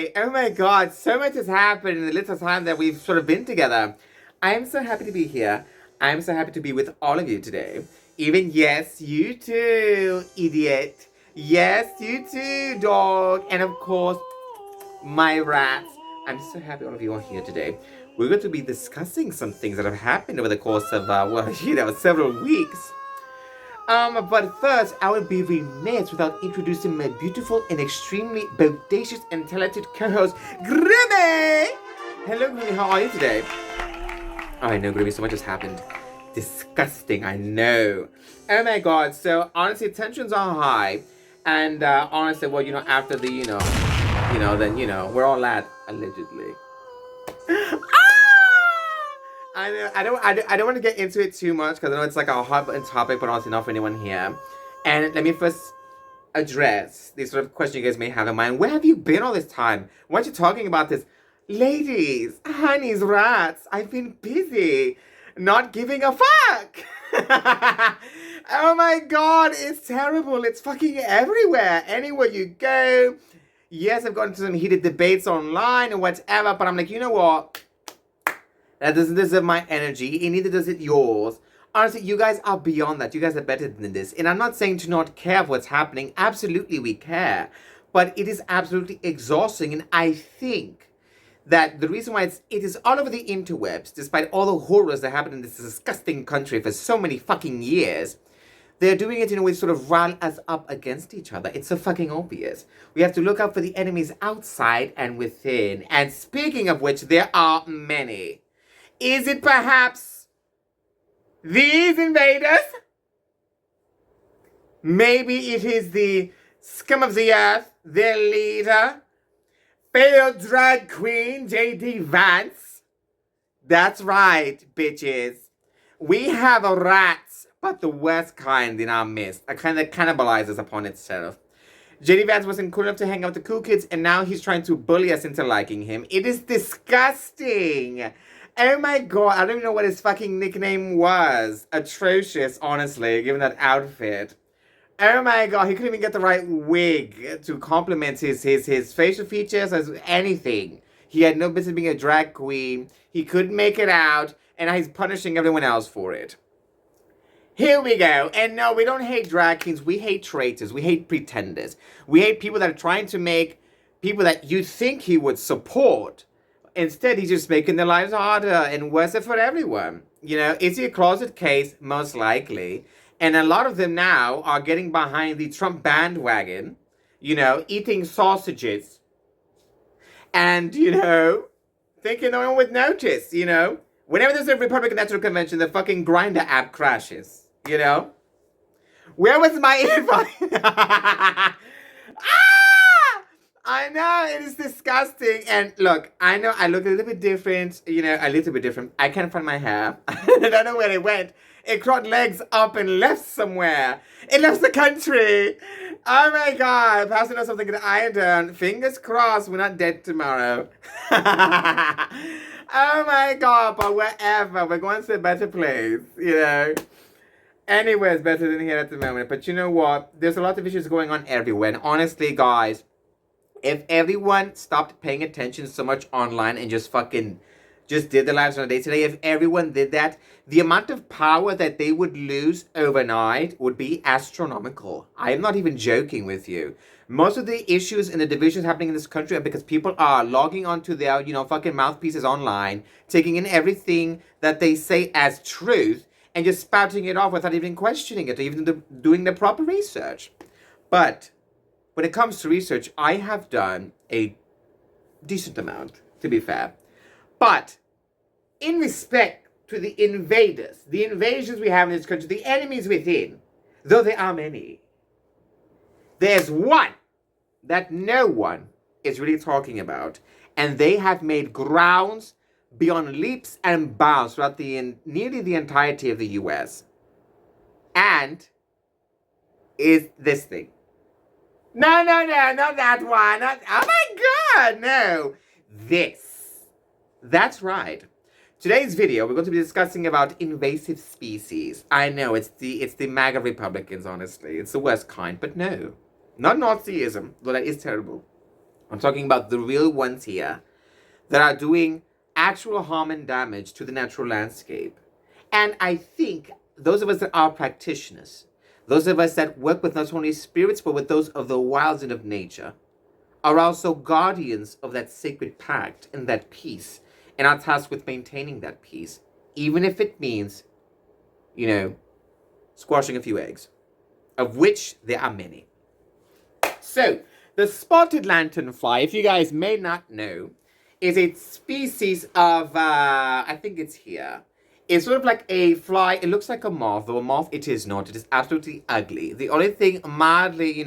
today. Oh my god, so much has happened in the little time that we've sort of been together. I am so happy to be here. I am so happy to be with all of you today. Even, yes, you too, idiot. Yes, you too, dog. And of course, my rats. I'm so happy all of you are here today. We're going to be discussing some things that have happened over the course of, several weeks. But first, I would be remiss without introducing my beautiful and extremely bodacious and talented co-host, Grimmy! Hello, Grimmy, how are you today? Oh, I know, Grimmy, so much has happened. Disgusting, I know. Oh my god, so honestly, tensions are high. And honestly, well, after the, then, we're all at, allegedly. I know, I don't want to get into it too much because I know it's like a hot button topic, but honestly not for anyone here. And let me first address these sort of questions you guys may have in mind. Where have you been all this time? Why aren't you talking about this? Ladies, honeys, rats, I've been busy not giving a fuck. Oh my god, it's terrible. It's fucking everywhere. Anywhere you go. Yes, I've gotten into some heated debates online and whatever, but I'm like, you know what? That doesn't deserve my energy, and neither does it yours. Honestly, you guys are beyond that. You guys are better than this. And I'm not saying to not care what's happening. Absolutely, we care. But it is absolutely exhausting, and I think that the reason why it is all over the interwebs, despite all the horrors that happen in this disgusting country for so many fucking years, they're doing it in a way to sort of rile us up against each other. It's so fucking obvious. We have to look out for the enemies outside and within. And speaking of which, there are many. Is it perhaps these invaders? Maybe it is the scum of the earth, their leader, failed drag queen J.D. Vance. That's right, bitches. We have a rats, but the worst kind in our midst, a kind that cannibalizes upon itself. J.D. Vance wasn't cool enough to hang out with the cool kids, and now he's trying to bully us into liking him. It is disgusting. Oh my god, I don't even know what his fucking nickname was. Atrocious, honestly, given that outfit. Oh my god, he couldn't even get the right wig to complement his facial features as anything. He had no business being a drag queen. He couldn't make it out, and now he's punishing everyone else for it. Here we go. And no, we don't hate drag queens. We hate traitors. We hate pretenders. We hate people that are trying to make people that you think he would support. Instead, he's just making their lives harder and worse for everyone. Is he a closet case? Most likely. And a lot of them now are getting behind the Trump bandwagon, eating sausages. And, thinking no one would notice, Whenever there's a Republican National Convention, the fucking Grindr app crashes, Where was my invite? I know, it is disgusting. And look, I know I look a little bit different, a little bit different. I can't find my hair. I don't know where it went. It crawled legs up and left somewhere. It left the country. Oh my god, perhaps I know something that I done. Fingers crossed we're not dead tomorrow. Oh my god, but wherever, we're going to a better place, Anywhere is better than here at the moment. But you know what? There's a lot of issues going on everywhere. And honestly, guys, if everyone stopped paying attention so much online and just did their lives on a day-to-day, if everyone did that, the amount of power that they would lose overnight would be astronomical. I am not even joking with you. Most of the issues and the divisions happening in this country are because people are logging onto their, fucking mouthpieces online, taking in everything that they say as truth, and just spouting it off without even questioning it or even doing the proper research. But when it comes to research, I have done a decent amount, to be fair. But in respect to the invaders, the invasions we have in this country, the enemies within, though there are many, there's one that no one is really talking about. And they have made grounds beyond leaps and bounds throughout nearly the entirety of the U.S. And is this thing. No, not that one. Oh my god, no. This. That's right. Today's video, we're going to be discussing about invasive species. I know, it's the MAGA Republicans, honestly. It's the worst kind, but no. Not Nazism, though that is terrible. I'm talking about the real ones here that are doing actual harm and damage to the natural landscape. And I think those of us that are practitioners, those of us that work with not only spirits but with those of the wilds and of nature, are also guardians of that sacred pact and that peace, and are tasked with maintaining that peace, even if it means, squashing a few eggs, of which there are many. So, the spotted lanternfly, if you guys may not know, is a species of, I think it's here. It's sort of like a fly. It looks like a moth, though a moth it is not. It is absolutely ugly. The only thing mildly,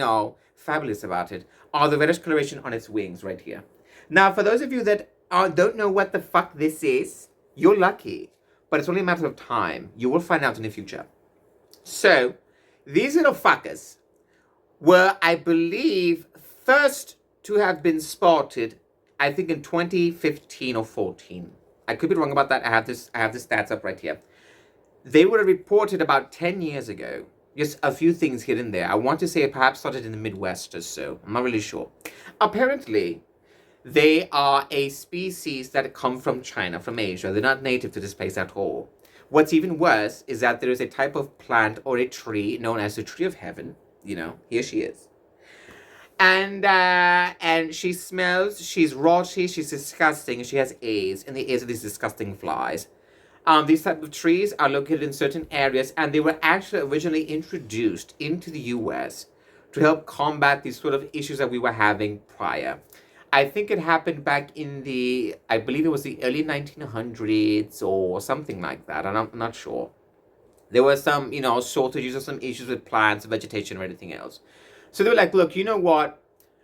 fabulous about it are the reddish coloration on its wings right here. Now, for those of you that don't know what the fuck this is, you're lucky. But it's only a matter of time. You will find out in the future. So, these little fuckers were, I believe, first to have been spotted, I think in 2015 or 14. I could be wrong about that. I have the stats up right here. They were reported about 10 years ago. Just a few things hidden there. I want to say it perhaps started in the Midwest or so. I'm not really sure. Apparently, they are a species that come from China, from Asia. They're not native to this place at all. What's even worse is that there is a type of plant or a tree known as the tree of heaven. Here she is. And she smells, she's rotty, she's disgusting, and she has AIDS, and the AIDS of these disgusting flies. These type of trees are located in certain areas, and they were actually originally introduced into the US to help combat these sort of issues that we were having prior. I think it happened back in I believe it was the early 1900s or something like that, and I'm not sure. There were some, shortages or some issues with plants, vegetation, or anything else. So they were like, look, you know what?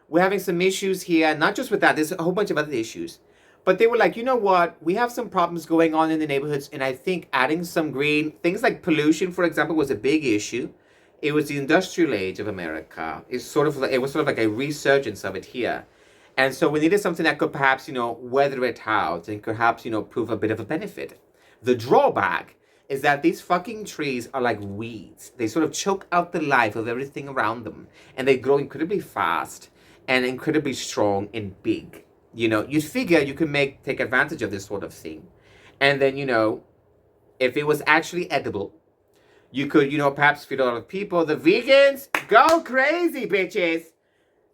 We're having some issues here, not just with that, there's a whole bunch of other issues. But they were like, you know what? We have some problems going on in the neighborhoods, and I think adding some green, things like pollution, for example, was a big issue. It was the industrial age of America. It was sort of like a resurgence of it here. And so we needed something that could perhaps, weather it out and perhaps, prove a bit of a benefit. The drawback is that these fucking trees are like weeds. They sort of choke out the life of everything around them. And they grow incredibly fast and incredibly strong and big. You'd figure you could take advantage of this sort of thing. And then, if it was actually edible, you could, perhaps feed a lot of people. The vegans, go crazy, bitches.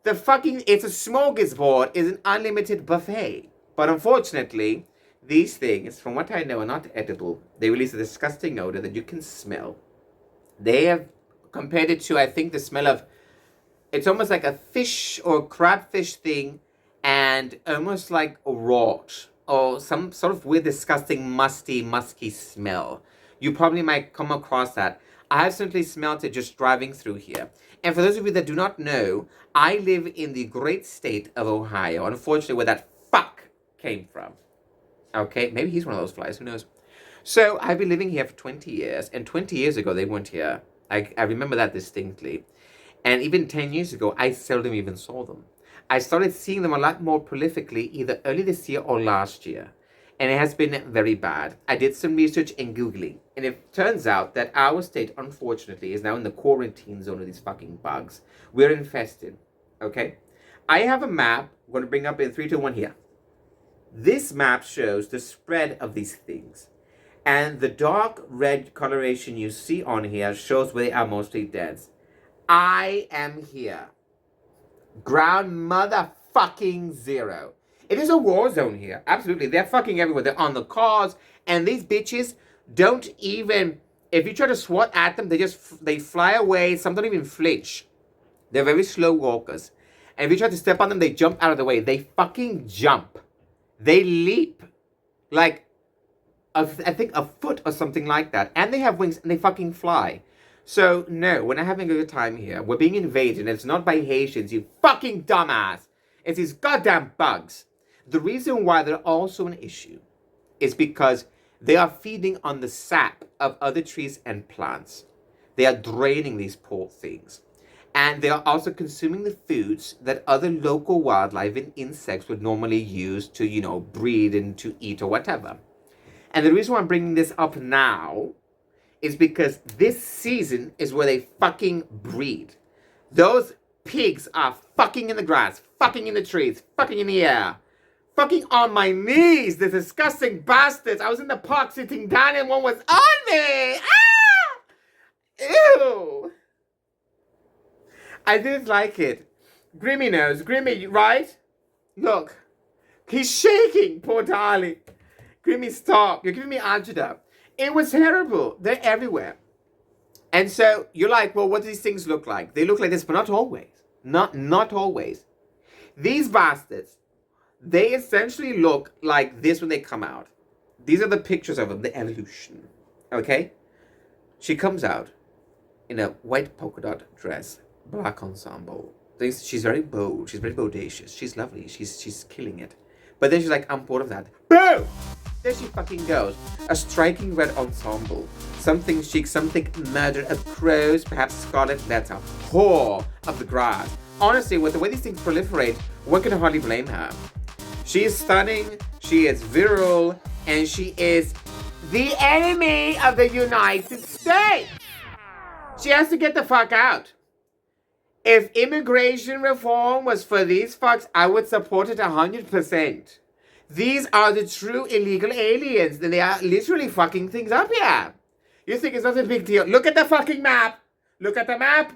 It's a smorgasbord, it's an unlimited buffet. But unfortunately, these things, from what I know, are not edible. They release a disgusting odor that you can smell. They have compared it to, I think, the smell of, it's almost like a fish or crabfish thing, and almost like a rot, or some sort of weird, disgusting, musky smell. You probably might come across that. I have simply smelled it just driving through here. And for those of you that do not know, I live in the great state of Ohio, unfortunately, where that fuck came from. Okay, maybe he's one of those flies, who knows? So I've been living here for 20 years, and 20 years ago they weren't here. I remember that distinctly. And even 10 years ago, I seldom even saw them. I started seeing them a lot more prolifically either early this year or last year. And it has been very bad. I did some research and Googling, and it turns out that our state, unfortunately, is now in the quarantine zone of these fucking bugs. We're infested, okay? I have a map. I'm going to bring up in 3, 2, 1 here. This map shows the spread of these things. And the dark red coloration you see on here shows where they are mostly dense. I am here. Ground motherfucking zero. It is a war zone here. Absolutely. They're fucking everywhere. They're on the cars. And these bitches don't even, if you try to swat at them, they fly away. Some don't even flinch. They're very slow walkers. And if you try to step on them, they jump out of the way. They fucking jump. They leap like, I think a foot or something like that. And they have wings and they fucking fly. So, no, we're not having a good time here. We're being invaded, and it's not by Haitians, you fucking dumbass. It's these goddamn bugs. The reason why they're also an issue is because they are feeding on the sap of other trees and plants. They are draining these poor things. And they are also consuming the foods that other local wildlife and insects would normally use to, breed and to eat or whatever. And the reason why I'm bringing this up now is because this season is where they fucking breed. Those pigs are fucking in the grass, fucking in the trees, fucking in the air, fucking on my knees. The disgusting bastards. I was in the park sitting down and one was on me. Ah! Ew. I didn't like it. Grimmy knows. Grimmy, right? Look. He's shaking, poor darling. Grimmy, stop. You're giving me agita. It was terrible. They're everywhere. And so you're like, well, what do these things look like? They look like this, but not always. Not always. These bastards, they essentially look like this when they come out. These are the pictures of them, the evolution. Okay? She comes out in a white polka dot dress, black ensemble. She's very bold. She's very bodacious. She's lovely. She's killing it. But then she's like, I'm bored of that. Boom! There she fucking goes. A striking red ensemble. Something chic, something murder of crows, perhaps scarlet letter. Whore of the grass. Honestly, with the way these things proliferate, one can hardly blame her. She is stunning, she is virile, and she is the enemy of the United States. She has to get the fuck out. If immigration reform was for these fucks, I would support it 100%. These are the true illegal aliens, and they are literally fucking things up here. You think it's not a big deal? Look at the fucking map. Look at the map.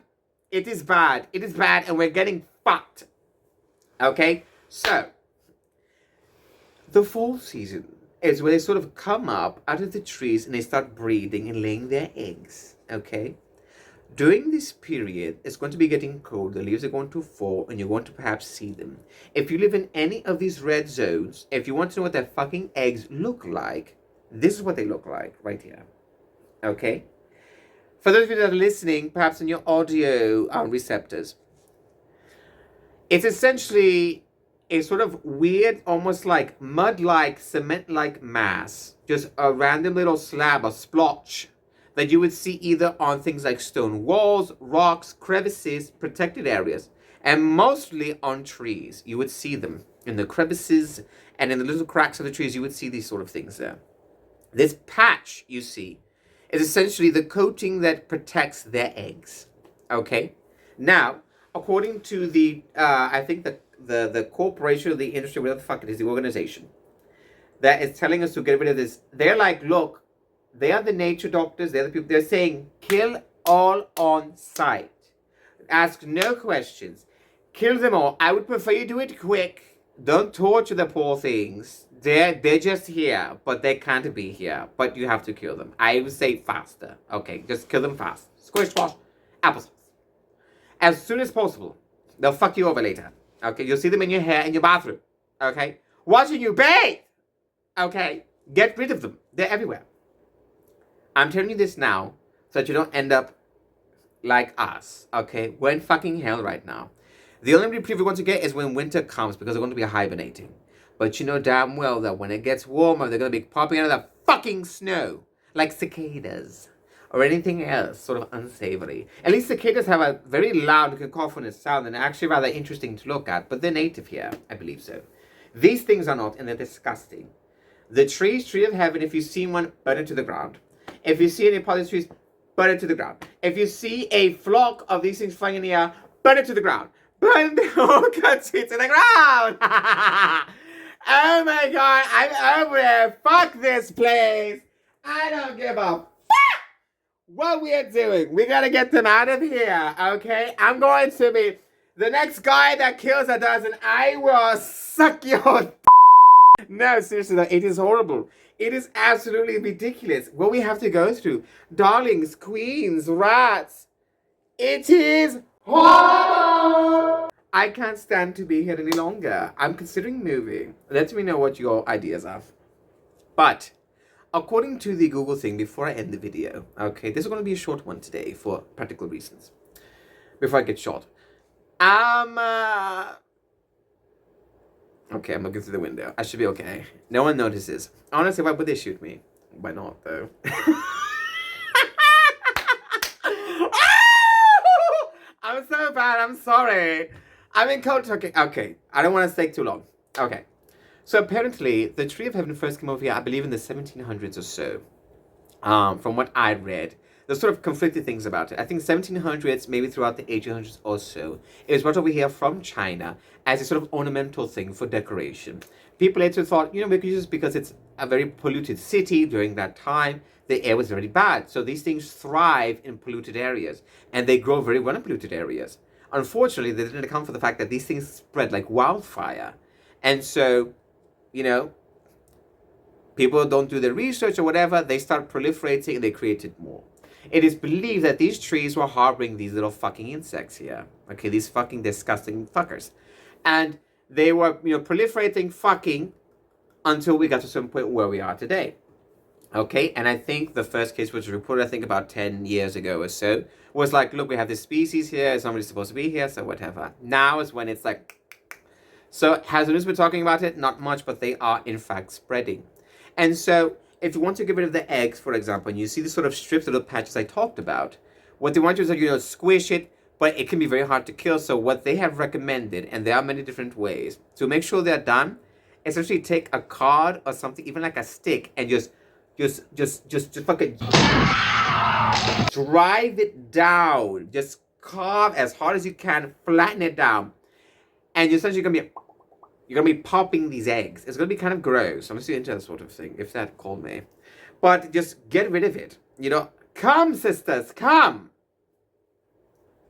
It is bad. It is bad, and we're getting fucked. Okay? So, the fall season is where they sort of come up out of the trees and they start breeding and laying their eggs. Okay? During this period, it's going to be getting cold, the leaves are going to fall, and you're going to perhaps see them. If you live in any of these red zones, if you want to know what their fucking eggs look like, this is what they look like right here. Okay? For those of you that are listening, perhaps on your audio receptors, it's essentially a sort of weird, almost like mud-like, cement-like mass, just a random little slab, a splotch, that you would see either on things like stone walls, rocks, crevices, protected areas, and mostly on trees. You would see them in the crevices and in the little cracks of the trees. You would see these sort of things there. This patch you see is essentially the coating that protects their eggs. Okay? Now, according to the, I think the corporation, the industry, whatever the fuck it is, the organization that is telling us to get rid of this, they're like, look, they are the nature doctors. They're the people. They're saying, kill all on sight. Ask no questions. Kill them all. I would prefer you do it quick. Don't torture the poor things. They're just here, but they can't be here. But you have to kill them. I would say faster. Okay, just kill them fast. Squish, squash, applesauce. As soon as possible. They'll fuck you over later. Okay, you'll see them in your hair in your bathroom. Okay, watching you bathe. Okay, get rid of them. They're everywhere. I'm telling you this now so that you don't end up like us, okay? We're in fucking hell right now. The only reprieve we're going to get is when winter comes because they're going to be hibernating. But you know damn well that when it gets warmer, they're going to be popping out of the fucking snow like cicadas or anything else sort of unsavory. At least cicadas have a very loud cacophonous sound and actually rather interesting to look at, but they're native here, I believe so. These things are not, and they're disgusting. The tree of heaven, if you see one, burn it to the ground. If you see any poly trees, burn it to the ground. If you see a flock of these things flying in the air, burn it to the ground. Burn the whole country to the ground. Oh my God, I'm over it. Fuck this place. I don't give a fuck what we're doing. We gotta get them out of here, okay? I'm going to be the next guy that kills a dozen. I will suck your No, seriously, it is horrible. It is absolutely ridiculous what we have to go through. Darlings, queens, rats. It is horrible. I can't stand to be here any longer. I'm considering moving. Let me know what your ideas are. But according to the Google thing, before I end the video, okay, this is going to be a short one today for practical reasons. Before I get shot. Okay, I'm looking through the window. I should be okay. No one notices. Honestly, why would they shoot me? Why not, though? I'm so bad. I'm sorry. I'm in cold talking. Okay, I don't want to stay too long. Okay. So apparently, the Tree of Heaven first came over here, I believe, in the 1700s or so. From what I read, there's sort of conflicting things about it. I think 1700s, maybe throughout the 1800s or so, it was brought over here from China as a sort of ornamental thing for decoration. People later thought, we could use this because it's a very polluted city during that time. The air was very bad. So these things thrive in polluted areas, and they grow very well in polluted areas. Unfortunately, they didn't account for the fact that these things spread like wildfire. And so, people don't do the research or whatever, they start proliferating and they created more. It is believed that these trees were harboring these little fucking insects here. Okay, these fucking disgusting fuckers. And they were, proliferating fucking until we got to some point where we are today. Okay, and I think the first case was reported, I think about 10 years ago or so, was like, look, we have this species here, it's not really supposed to be here, so whatever. Now is when it's like, so has the news been talking about it? Not much, but they are in fact spreading. And so if you want to get rid of the eggs, for example, and you see the sort of strips, little patches I talked about, what they want to do is like, squish it, but it can be very hard to kill. So what they have recommended, and there are many different ways, to make sure they're done, essentially take a card or something, even like a stick, and just fucking drive it down. Just carve as hard as you can, flatten it down. And you're essentially gonna be popping these eggs. It's gonna be kind of gross. I'm just into that sort of thing, if that called me. But just get rid of it. Come, sisters, come.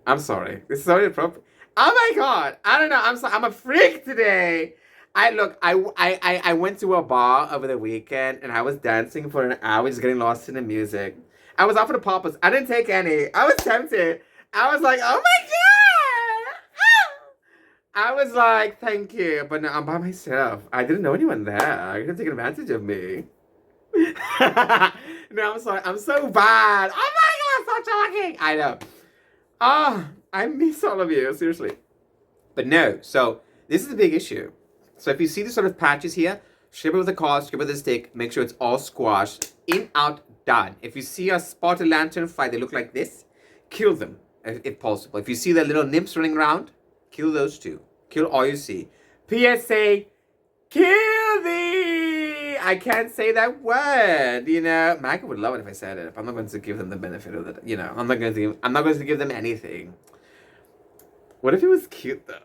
I'm sorry. This is so inappropriate. Oh my God. I don't know. I'm a freak today. I went to a bar over the weekend and I was dancing for an hour, just getting lost in the music. I was offered a poppers. I didn't take any. I was tempted. I was like, oh my God. I was like, thank you, but no, I'm by myself. I didn't know anyone there. You're taking advantage of me. No, I'm sorry. I'm so bad. Oh my God, stop talking. I know. I miss all of you, seriously. But no, so this is a big issue. So if you see the sort of patches here, strip it with a card, strip it with a stick, make sure it's all squashed. In, out, done. If you see a spotted lanternfly, they look like this, kill them, if possible. If you see the little nymphs running around, kill those two. Kill all you see. PSA, kill thee! I can't say that word, Maggie would love it if I said it. I'm not going to give them the benefit of it, I'm not going to give them anything. What if it was cute, though?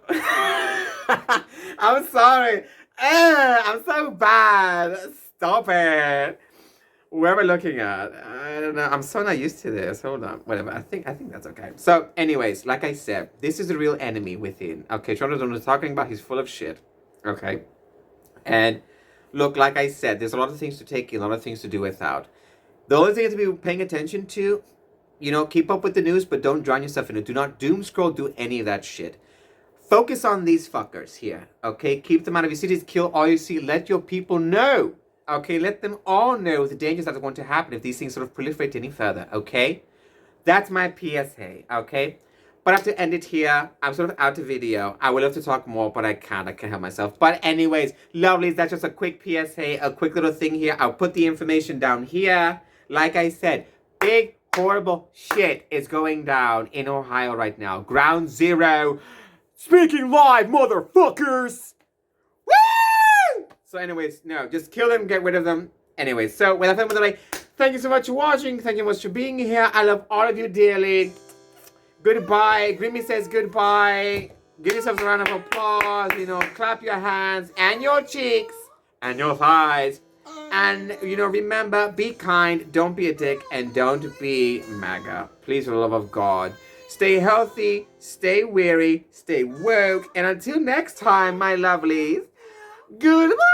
I'm sorry. I'm so bad. Stop it. Where am I looking at? I don't know. I'm so not used to this. Hold on. Whatever. I think that's okay. So, anyways, like I said, this is the real enemy within. Okay, Toronto's what I'm talking about. He's full of shit. Okay. And look, like I said, there's a lot of things to take in, a lot of things to do without. The only thing to be paying attention to, keep up with the news, but don't drown yourself in it. Do not doom scroll, do any of that shit. Focus on these fuckers here, okay? Keep them out of your cities, kill all you see, let your people know, okay? Let them all know the dangers that are going to happen if these things sort of proliferate any further, okay? That's my PSA, okay? But I have to end it here. I'm sort of out of video. I would love to talk more, but I can't help myself. But anyways, lovelies, that's just a quick PSA, a quick little thing here. I'll put the information down here. Like I said, big, horrible shit is going down in Ohio right now. Ground zero. Speaking live, motherfuckers! Woo! So anyways, no, just kill them, get rid of them. Anyways, so without further delay, thank you so much for watching. Thank you so much for being here. I love all of you dearly. Goodbye. Grimmy says goodbye. Give yourselves a round of applause. Clap your hands and your cheeks and your thighs. And, remember, be kind, don't be a dick, and don't be MAGA. Please, for the love of God. Stay healthy, stay weary, stay woke, and until next time, my lovelies, goodbye!